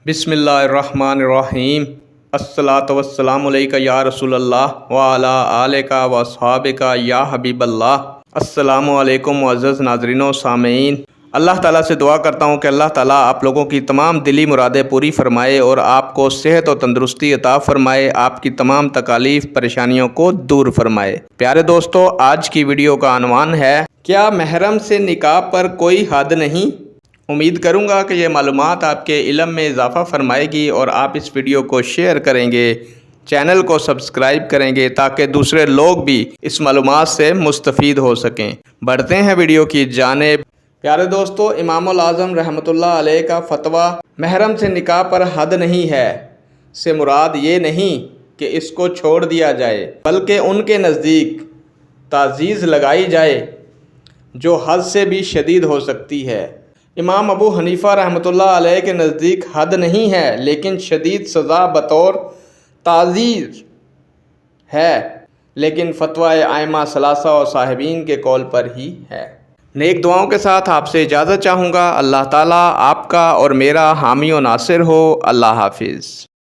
बिस्मिल्लाहिर्रहमानिर्रहीम। अस्सलातु वस्सलामु अलैका या रसूल अल्लाह व अला आलिका व अस्हाबिका या हबीब अल्लाह। अस्सलामु अलैकुम मुअज़्ज़ज़ नाज़रीन सामीन। अल्लाह ताला से दुआ करता हूँ कि अल्लाह ताला आप लोगों की तमाम दिली मुरादें पूरी फ़रमाए और आपको सेहत और तंदरुस्ती अता फ़रमाए, आपकी तमाम तकालीफ़ परेशानियों को दूर फ़रमाए। प्यारे दोस्तों, आज की वीडियो का अनवान है, क्या महरम से निकाह पर कोई हद नहीं? उम्मीद करूंगा कि ये मालूमात आपके इल्म में इजाफ़ा फ़रमाएगी और आप इस वीडियो को शेयर करेंगे, चैनल को सब्सक्राइब करेंगे ताकि दूसरे लोग भी इस मालूमात से मुस्तफ़ीद हो सकें। बढ़ते हैं वीडियो की जानिब। प्यारे दोस्तों, इमामुल आज़म रहमतुल्लाह अलैह का फ़तवा महरम से निकाह पर हद नहीं है से मुराद ये नहीं कि इसको छोड़ दिया जाए, बल्कि उनके नज़दीक ताज़ीज़ लगाई जाए जो हद से भी शदीद हो सकती है। इमाम अबू हनीफ़ा रहमतुल्लाह अलैह के नज़दीक हद नहीं है, लेकिन शदीद सज़ा बतौर ताज़ीर है, लेकिन फ़तवा आइमा सलासा और साहिबीन के कौल पर ही है। नेक दुआओं के साथ आपसे इजाज़त चाहूँगा। अल्लाह ताला आपका और मेरा हामी और नासिर हो। अल्लाह हाफिज़।